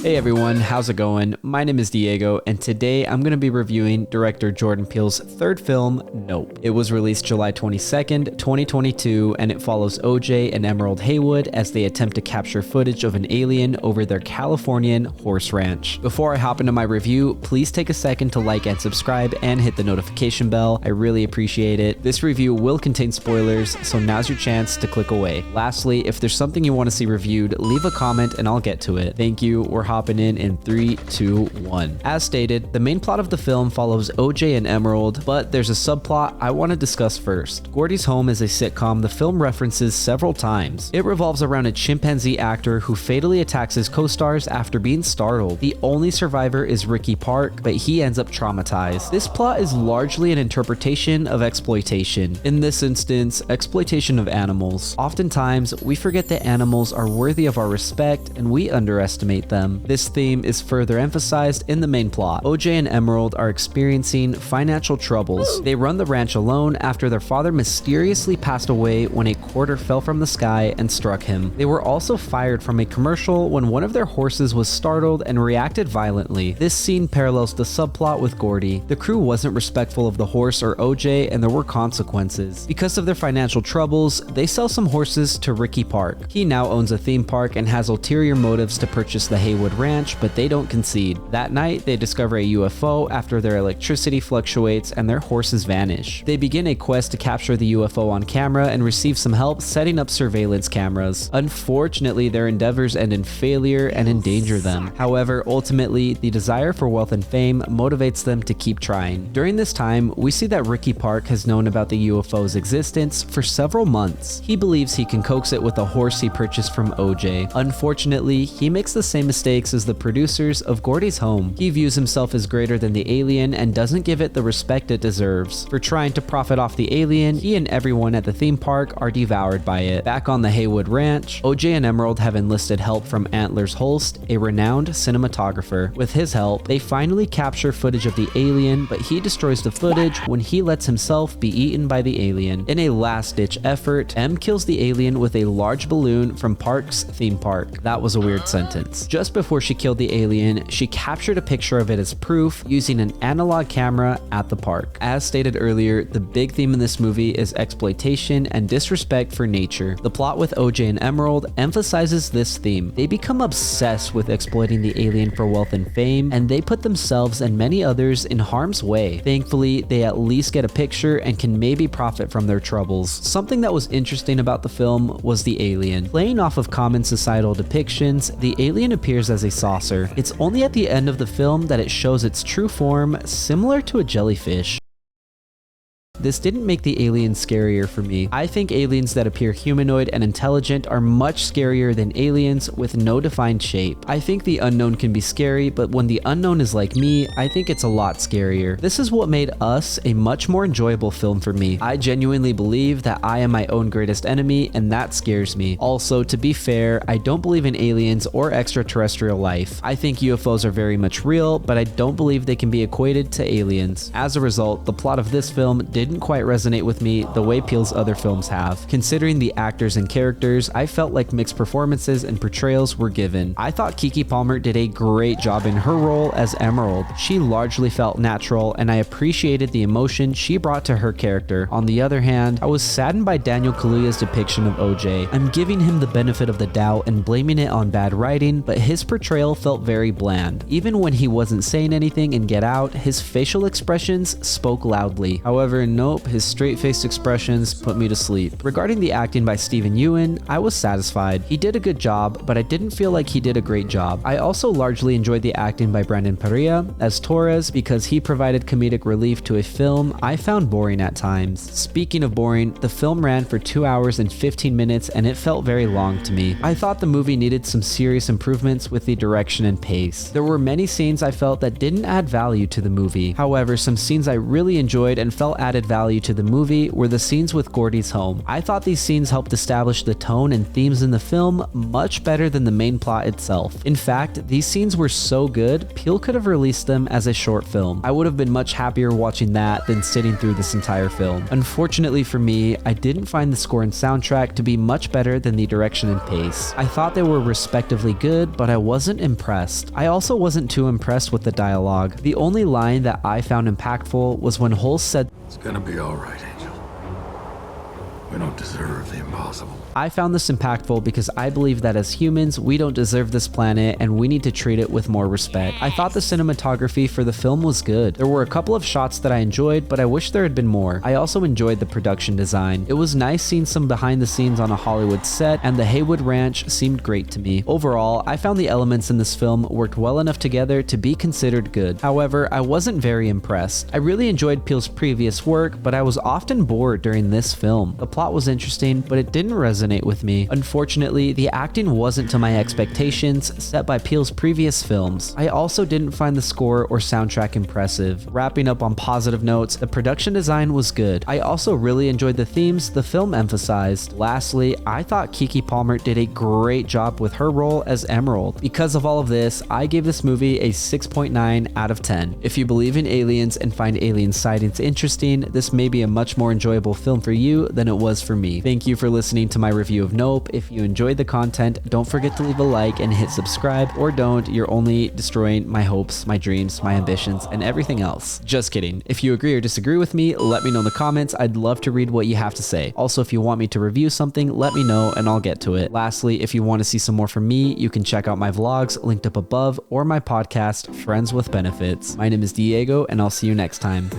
Hey everyone, how's it going? My name is Diego, and today I'm going to be reviewing director Jordan Peele's third film, Nope. It was released July 22nd, 2022, and it follows OJ and Emerald Haywood as they attempt to capture footage of an alien over their Californian horse ranch. Before I hop into my review, please take a second to like and subscribe and hit the notification bell. I really appreciate it. This review will contain spoilers, so now's your chance to click away. Lastly, if there's something you want to see reviewed, leave a comment and I'll get to it. Thank you. We're hopping in 3, 2, 1. As stated, the main plot of the film follows OJ and Emerald, but there's a subplot I want to discuss first. Gordy's Home is a sitcom the film references several times. It revolves around a chimpanzee actor who fatally attacks his co-stars after being startled. The only survivor is Ricky Park, but he ends up traumatized. This plot is largely an interpretation of exploitation. In this instance, exploitation of animals. Oftentimes, we forget that animals are worthy of our respect and we underestimate them. This theme is further emphasized in the main plot. OJ and Emerald are experiencing financial troubles. They run the ranch alone after their father mysteriously passed away when a quarter fell from the sky and struck him. They were also fired from a commercial when one of their horses was startled and reacted violently. This scene parallels the subplot with Gordy. The crew wasn't respectful of the horse or OJ, and there were consequences. Because of their financial troubles, they sell some horses to Ricky Park. He now owns a theme park and has ulterior motives to purchase the Haywood ranch, but they don't concede. That night, they discover a UFO after their electricity fluctuates and their horses vanish. They begin a quest to capture the UFO on camera and receive some help setting up surveillance cameras. Unfortunately, their endeavors end in failure and endanger them. However, ultimately, the desire for wealth and fame motivates them to keep trying. During this time, we see that Ricky Park has known about the UFO's existence for several months. He believes he can coax it with a horse he purchased from OJ. Unfortunately, he makes the same mistakes as the producers of Gordy's Home. He views himself as greater than the alien and doesn't give it the respect it deserves. For trying to profit off the alien, he and everyone at the theme park are devoured by it. Back on the Haywood ranch, OJ and Emerald have enlisted help from Antlers Holst, a renowned cinematographer. With his help, they finally capture footage of the alien, but he destroys the footage when he lets himself be eaten by the alien. In a last-ditch effort, M kills the alien with a large balloon from Park's theme park. That was a weird sentence. Just before she killed the alien, she captured a picture of it as proof using an analog camera at the park. As stated earlier, the big theme in this movie is exploitation and disrespect for nature. The plot with OJ and Emerald emphasizes this theme. They become obsessed with exploiting the alien for wealth and fame, and they put themselves and many others in harm's way. Thankfully, they at least get a picture and can maybe profit from their troubles. Something that was interesting about the film was the alien. Playing off of common societal depictions, the alien appears as a saucer. It's only at the end of the film that it shows its true form, similar to a jellyfish. This didn't make the aliens scarier for me. I think aliens that appear humanoid and intelligent are much scarier than aliens with no defined shape. I think the unknown can be scary, but when the unknown is like me, I think it's a lot scarier. This is what made Us a much more enjoyable film for me. I genuinely believe that I am my own greatest enemy, and that scares me. Also, to be fair, I don't believe in aliens or extraterrestrial life. I think UFOs are very much real, but I don't believe they can be equated to aliens. As a result, the plot of this film didn't quite resonate with me the way Peele's other films have. Considering the actors and characters, I felt like mixed performances and portrayals were given. I thought Keke Palmer did a great job in her role as Emerald. She largely felt natural, and I appreciated the emotion she brought to her character. On the other hand, I was saddened by Daniel Kaluuya's depiction of OJ. I'm giving him the benefit of the doubt and blaming it on bad writing, but his portrayal felt very bland. Even when he wasn't saying anything in Get Out, his facial expressions spoke loudly. However, Nope, his straight-faced expressions put me to sleep. Regarding the acting by Steven Yeun, I was satisfied. He did a good job, but I didn't feel like he did a great job. I also largely enjoyed the acting by Brandon Perea as Torres because he provided comedic relief to a film I found boring at times. Speaking of boring, the film ran for 2 hours and 15 minutes and it felt very long to me. I thought the movie needed some serious improvements with the direction and pace. There were many scenes I felt that didn't add value to the movie. However, some scenes I really enjoyed and felt added value to the movie were the scenes with Gordy's home. I thought these scenes helped establish the tone and themes in the film much better than the main plot itself. In fact, these scenes were so good, Peele could have released them as a short film. I would have been much happier watching that than sitting through this entire film. Unfortunately for me, I didn't find the score and soundtrack to be much better than the direction and pace. I thought they were respectively good, but I wasn't impressed. I also wasn't too impressed with the dialogue. The only line that I found impactful was when Hulse said, "It's gonna be all right, Angel. We don't deserve the impossible." I found this impactful because I believe that as humans, we don't deserve this planet and we need to treat it with more respect. I thought the cinematography for the film was good. There were a couple of shots that I enjoyed, but I wish there had been more. I also enjoyed the production design. It was nice seeing some behind the scenes on a Hollywood set, and the Haywood Ranch seemed great to me. Overall, I found the elements in this film worked well enough together to be considered good. However, I wasn't very impressed. I really enjoyed Peele's previous work, but I was often bored during this film. The plot was interesting, but it didn't resonate with me. Unfortunately, the acting wasn't to my expectations set by Peele's previous films. I also didn't find the score or soundtrack impressive. Wrapping up on positive notes, the production design was good. I also really enjoyed the themes the film emphasized. Lastly, I thought Keke Palmer did a great job with her role as Emerald. Because of all of this, I gave this movie a 6.9 out of 10. If you believe in aliens and find alien sightings interesting, this may be a much more enjoyable film for you than it was for me. Thank you for listening to my review of Nope. If you enjoyed the content, don't forget to leave a like and hit subscribe, or don't, you're only destroying my hopes, my dreams, my ambitions, and everything else. Just kidding. If you agree or disagree with me, let me know in the comments. I'd love to read what you have to say. Also, if you want me to review something, let me know and I'll get to it. Lastly, if you want to see some more from me, you can check out my vlogs linked up above or my podcast, Friends with Benefits. My name is Diego, and I'll see you next time.